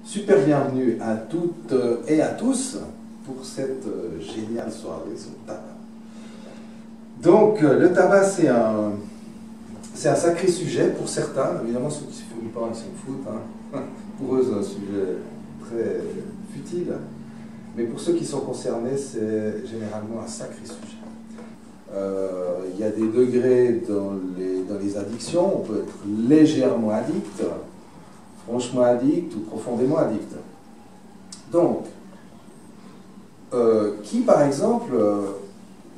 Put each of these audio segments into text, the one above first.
Super bienvenue à toutes et à tous pour cette géniale soirée sur le tabac. Donc le tabac c'est un sacré sujet pour certains, évidemment ceux qui ne fument pas ils s'en foutent, hein. Pour eux c'est un sujet très futile, mais pour ceux qui sont concernés c'est généralement un sacré sujet. Il y a des degrés dans les addictions, on peut être légèrement addict, franchement addict ou profondément addict. Donc, qui par exemple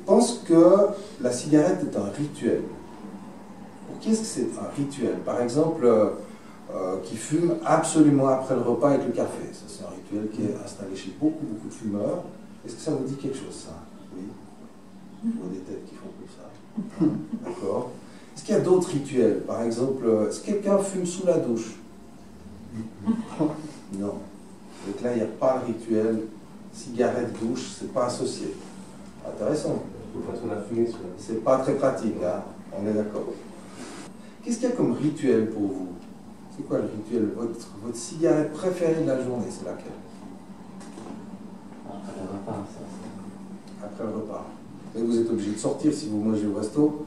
pense que la cigarette est un rituel? Pour qui est-ce que c'est un rituel? Par exemple, qui fume absolument après le repas avec le café. Ça c'est un rituel qui est installé chez beaucoup de fumeurs. Est-ce que ça vous dit quelque chose ça? Oui. Je vois des têtes qui font comme ça. D'accord. Est-ce qu'il y a d'autres rituels? Par exemple, est-ce que quelqu'un fume sous la douche? Non. Donc là, il n'y a pas de rituel. Cigarette, douche, c'est pas associé. Intéressant. C'est pas très pratique, hein. On est d'accord. Qu'est-ce qu'il y a comme rituel pour vous? C'est quoi le rituel? Votre cigarette préférée de la journée, c'est laquelle? Après le repas, ça. Après le repas. Et vous êtes obligé de sortir si vous mangez au resto?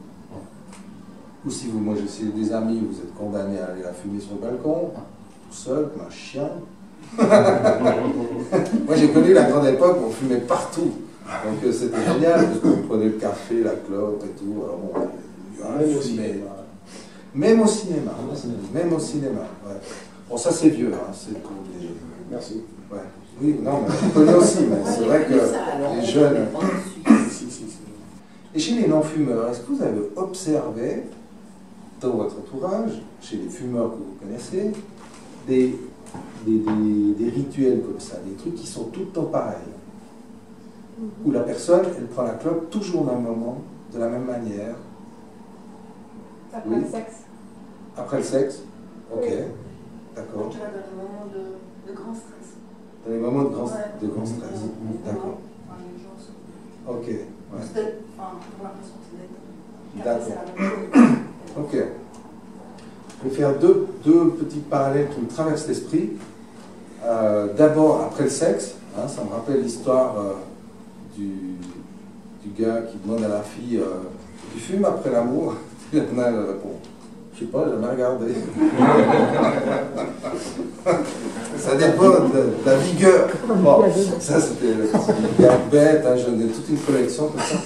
Ou si vous mangez chez des amis, vous êtes condamné à aller la fumer sur le balcon, tout seul, comme un chien. Moi j'ai connu la grande époque où on fumait partout. Donc c'était génial, parce qu'on prenait le café, la clope et tout. Alors bon, même au cinéma. Même au cinéma. Ouais. Bon, ça c'est vieux, hein, c'est pour les... Merci. Ouais. Oui, non, mais je connais aussi, mais c'est vrai que les jeunes... Et chez les non-fumeurs, est-ce que vous avez observé, dans votre entourage, chez les fumeurs que vous connaissez, des rituels comme ça, des trucs qui sont tout le temps pareils, où la personne, elle prend la clope toujours au même moment, de la même manière? Après le sexe. Après le sexe? Ok, Oui. d'accord. Je dirais dans les moments de grand stress. Dans les moments de grand stress, d'accord. Enfin, les gens sont... Ok, ouais. Enfin, j'ai l'impression que c'est D'accord. la même chose. Ok. Je vais faire deux petits parallèles qui me traversent l'esprit. D'abord, après le sexe, hein, ça me rappelle l'histoire du gars qui demande à la fille tu fumes après l'amour? La nana répond je sais pas, j'ai jamais regardé. Ça dépend de la vigueur. Bon, ça c'était le petit gars bête, hein, j'en ai toute une collection comme ça.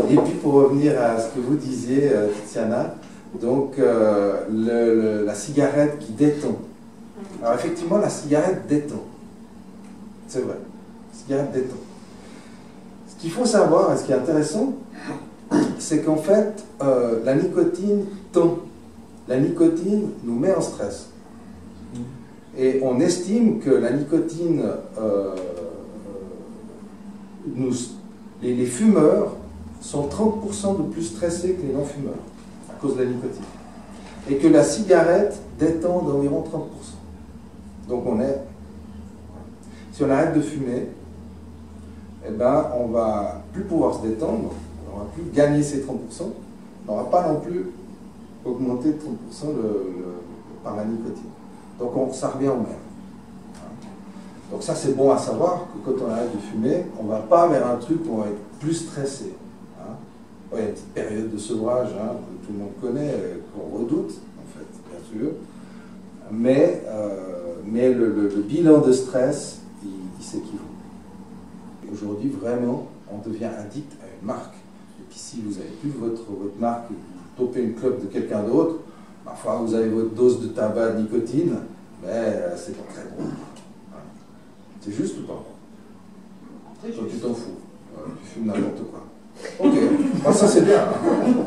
Et puis pour revenir à ce que vous disiez, Tiziana, donc la cigarette qui détend. Alors effectivement, la cigarette détend. C'est vrai, la cigarette détend. Ce qu'il faut savoir, et ce qui est intéressant, c'est qu'en fait, la nicotine tend. La nicotine nous met en stress. Et on estime que la nicotine, les fumeurs sont 30% de plus stressés que les non-fumeurs à cause de la nicotine. Et que la cigarette détend d'environ 30%. Donc si on arrête de fumer, eh ben, on va plus pouvoir se détendre, on va plus gagner ces 30%, on ne va pas non plus augmenter de 30% par la nicotine. Donc ça revient au même. Donc ça c'est bon à savoir que quand on arrête de fumer, on ne va pas vers un truc où on va être plus stressé. Il y a une petite période de sevrage, hein, que tout le monde connaît, qu'on redoute, en fait, bien sûr. Mais le bilan de stress, il s'équivaut. Aujourd'hui, vraiment, on devient addict à une marque. Et puis si vous n'avez plus votre marque, vous topez une clope de quelqu'un d'autre, parfois vous avez votre dose de tabac de nicotine, mais c'est pas très bon. C'est juste ou pas? Toi, tu t'en fous. Tu fumes n'importe quoi. Ok, bon, ça c'est bien. Hein.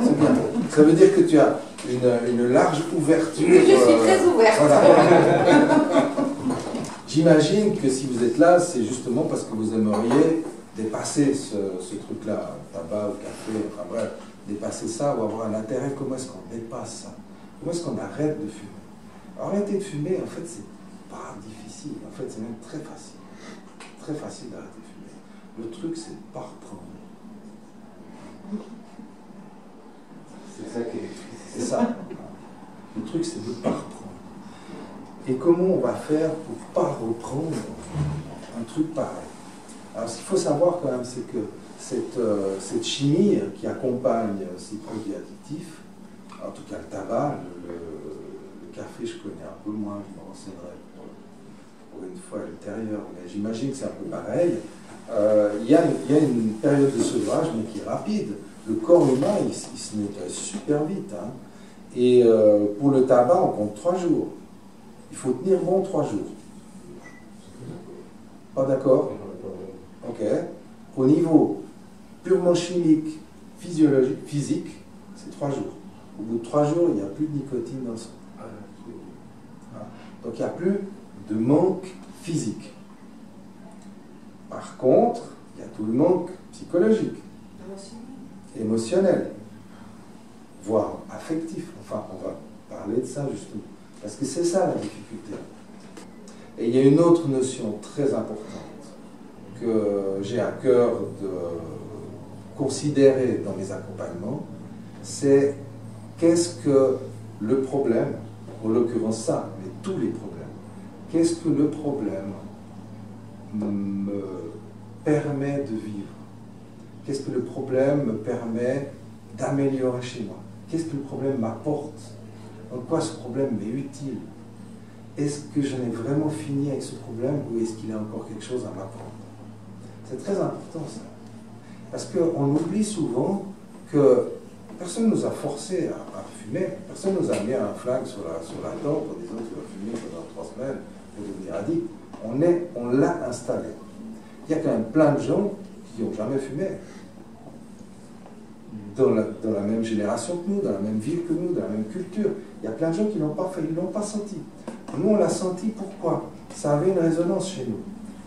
C'est bien. Ça veut dire que tu as une large ouverture. Je suis très ouverte. Voilà. J'imagine que si vous êtes là, c'est justement parce que vous aimeriez dépasser ce truc-là, tabac ou café, enfin bref, dépasser ça ou avoir un intérêt. Comment est-ce qu'on dépasse ça? Comment est-ce qu'on arrête de fumer? Arrêter de fumer, en fait, c'est pas difficile. En fait, c'est même très facile. Très facile d'arrêter de fumer. Le truc, c'est de pas reprendre. C'est ça qui est... C'est ça. Le truc, c'est de ne pas reprendre. Et comment on va faire pour ne pas reprendre un truc pareil? Alors, ce qu'il faut savoir quand même, c'est que cette chimie qui accompagne ces produits addictifs, en tout cas le tabac, le café, je connais un peu moins, je me renseignerai pour une fois ultérieure, mais j'imagine que c'est un peu pareil. Il y a une période de sevrage, mais qui est rapide. Le corps humain, il se nettoie super vite. Hein. Et pour le tabac, on compte 3 jours. Il faut tenir bon 3 jours. Pas d'accord? Ok. Au niveau purement chimique, physiologique, physique, c'est 3 jours. Au bout de 3 jours, il n'y a plus de nicotine dans le sang. Donc il n'y a plus de manque physique. Par contre, il y a tout le manque psychologique, émotionnel, voire affectif. Enfin, on va parler de ça justement. Parce que c'est ça la difficulté. Et il y a une autre notion très importante que j'ai à cœur de considérer dans mes accompagnements, c'est qu'est-ce que le problème, en l'occurrence ça, mais tous les problèmes, qu'est-ce que le problème me permet de vivre? Qu'est-ce que le problème me permet d'améliorer chez moi? Qu'est-ce que le problème m'apporte? En quoi ce problème m'est utile? Est-ce que j'en ai vraiment fini avec ce problème ou est-ce qu'il y a encore quelque chose à m'apprendre? C'est très important ça. Parce qu'on oublie souvent que personne ne nous a forcé à fumer, personne ne nous a mis un flingue sur la tempe en disant tu vas fumer pendant 3 semaines pour devenir addict. On l'a installé. Il y a quand même plein de gens qui n'ont jamais fumé. Dans la même génération que nous, dans la même ville que nous, dans la même culture. Il y a plein de gens qui n'ont pas fait, ils ne l'ont pas senti. Nous, on l'a senti, pourquoi? Ça avait une résonance chez nous.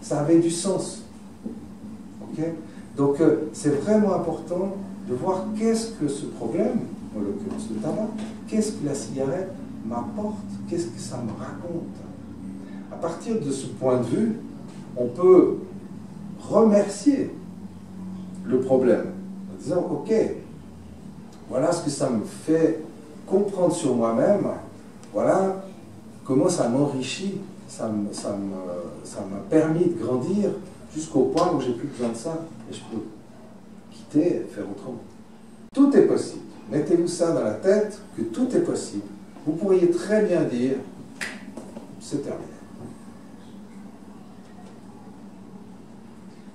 Ça avait du sens. Ok? Donc, c'est vraiment important de voir qu'est-ce que ce problème, en l'occurrence le tabac, qu'est-ce que la cigarette m'apporte, qu'est-ce que ça me raconte. À partir de ce point de vue, on peut remercier le problème en disant, ok, voilà ce que ça me fait comprendre sur moi-même, voilà comment ça m'enrichit, ça m'a permis de grandir jusqu'au point où j'ai plus besoin de ça et je peux quitter et faire autrement. Tout est possible. Mettez-vous ça dans la tête, que tout est possible. Vous pourriez très bien dire, c'est terminé.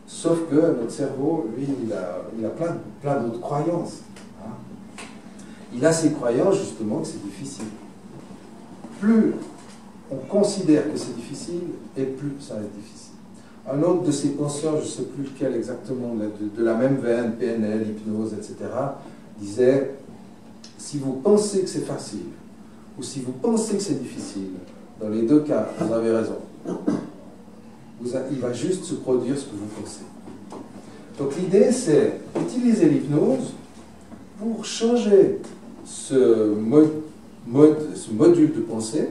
Sauf que notre cerveau, lui, il a plein d'autres croyances. Hein. Il a ces croyances, justement, que c'est difficile. Plus on considère que c'est difficile, et plus ça va être difficile. Un autre de ces penseurs, je ne sais plus lequel exactement, de la même veine, PNL, hypnose, etc., disait, si vous pensez que c'est facile, ou si vous pensez que c'est difficile, dans les deux cas, vous avez raison. Il va juste se produire ce que vous pensez. Donc l'idée, c'est utiliser l'hypnose pour changer ce module de pensée,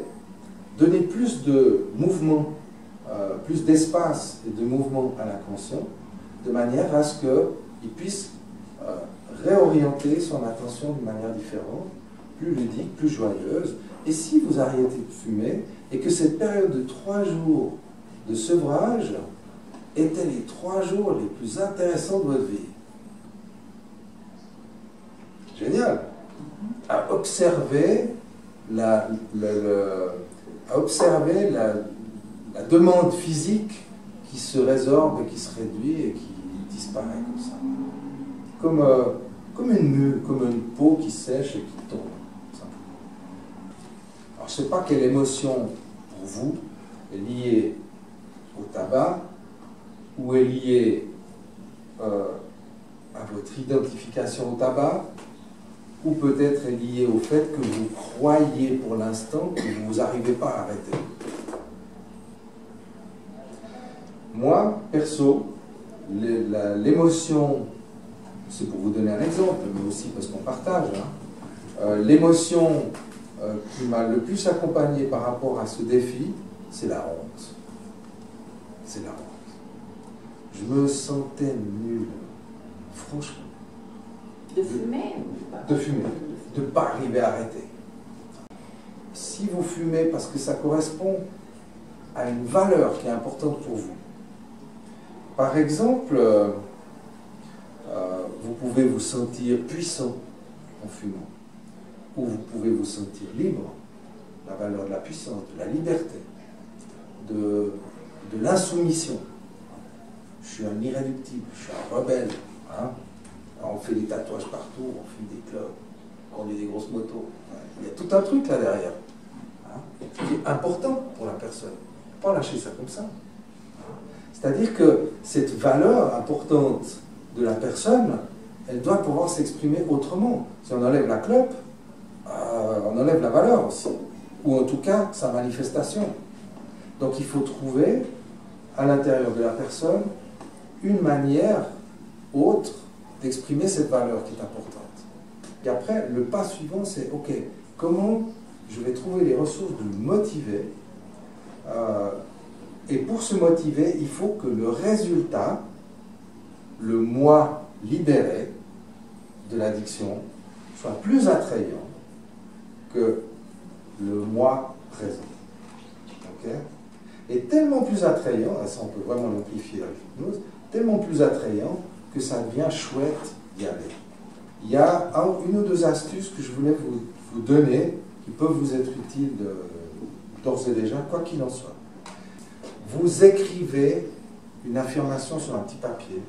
donner plus de mouvement, plus d'espace et de mouvement à l'inconscient, de manière à ce qu'il puisse réorienter son attention d'une manière différente, plus ludique, plus joyeuse. Et si vous arrêtez de fumer, et que cette période de 3 jours de sevrage étaient les 3 jours les plus intéressants de votre vie. Génial! À observer la demande physique qui se résorbe et qui se réduit et qui disparaît comme ça. Comme une mue, comme une peau qui sèche et qui tombe. Simplement. Alors je ne sais pas quelle émotion pour vous est liée au tabac ou est liée à votre identification au tabac, ou peut-être est liée au fait que vous croyez pour l'instant que vous n'arrivez pas à arrêter. Moi, perso, l'émotion, c'est pour vous donner un exemple, mais aussi parce qu'on partage, hein, l'émotion qui m'a le plus accompagné par rapport à ce défi, c'est la honte. C'est la honte. Je me sentais nul, franchement. De fumer De fumer, de ne pas arriver à arrêter. si vous fumez parce que ça correspond à une valeur qui est importante pour vous. Par exemple, vous pouvez vous sentir puissant en fumant, ou vous pouvez vous sentir libre, la valeur de la puissance, de la liberté, de l'insoumission. Je suis un irréductible, je suis un rebelle. Hein? Alors on fait des tatouages partout, on fume des clopes, on conduit des grosses motos. Il y a tout un truc là derrière, hein, qui est important pour la personne. Pas lâcher ça comme ça. C'est-à-dire que cette valeur importante de la personne, elle doit pouvoir s'exprimer autrement. Si on enlève la clope, on enlève la valeur aussi, ou en tout cas sa manifestation. Donc il faut trouver à l'intérieur de la personne une manière autre d'exprimer cette valeur qui est importante. Et après, le pas suivant, c'est ok, comment je vais trouver les ressources de me motiver. Et pour se motiver, il faut que le résultat, le moi libéré de l'addiction, soit plus attrayant que le moi présent. Ok? Et tellement plus attrayant, et ça on peut vraiment l'amplifier avec l'hypnose, tellement plus attrayant que ça devient chouette d'y aller. Il y a une ou deux astuces que je voulais vous donner qui peuvent vous être utiles d'ores et déjà, quoi qu'il en soit. Vous écrivez une affirmation sur un petit papier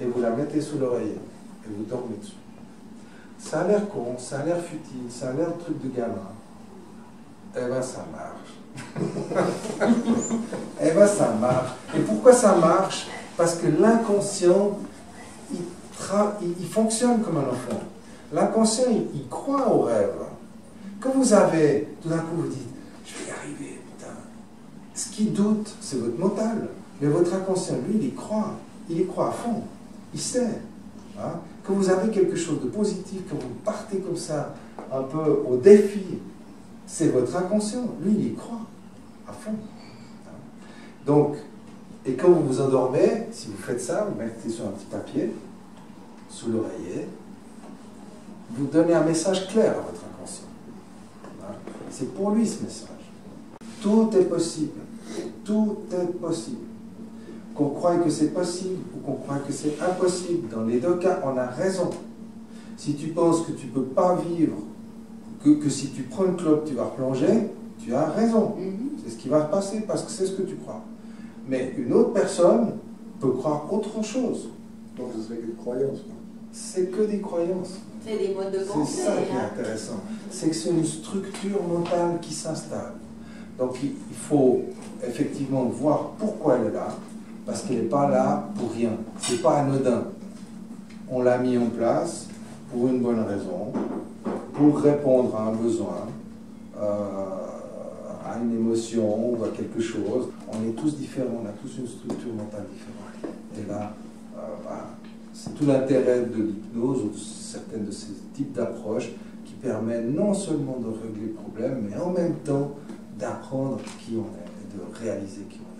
et vous la mettez sous l'oreiller et vous dormez dessus. Ça a l'air con, ça a l'air futile, ça a l'air truc de gamin. Eh ben ça marche. Eh ben ça marche. Et pourquoi ça marche? Parce que l'inconscient, il fonctionne comme un enfant. L'inconscient, il croit au rêve. Quand vous avez, tout d'un coup vous dites, je vais y arriver, putain. Ce qui doute, c'est votre mental. Mais votre inconscient, lui, il y croit à fond. Il sait. Hein? Quand vous avez quelque chose de positif, quand vous partez comme ça, un peu au défi, c'est votre inconscient. Lui, il y croit à fond. Donc, et quand vous vous endormez, si vous faites ça, vous mettez sur un petit papier, sous l'oreiller, vous donnez un message clair à votre inconscient. C'est pour lui ce message. Tout est possible. Tout est possible. Qu'on croie que c'est possible ou qu'on croie que c'est impossible, dans les deux cas, on a raison. Si tu penses que tu ne peux pas vivre, que si tu prends une clope, tu vas replonger, tu as raison. C'est ce qui va se passer parce que c'est ce que tu crois. Mais une autre personne peut croire autre chose. Donc ce serait que des croyances. C'est que des croyances. C'est des modes de pensée. C'est ça qui est intéressant. C'est que c'est une structure mentale qui s'installe. Donc il faut effectivement voir pourquoi elle est là, parce qu'elle n'est pas là pour rien. Ce n'est pas anodin. On l'a mis en place pour une bonne raison, pour répondre à un besoin, à une émotion ou à quelque chose. On est tous différents, on a tous une structure mentale différente. Et là, c'est tout l'intérêt de l'hypnose ou de certaines de ces types d'approches qui permettent non seulement de régler le problème, mais en même temps d'apprendre qui on est et de réaliser qui on est.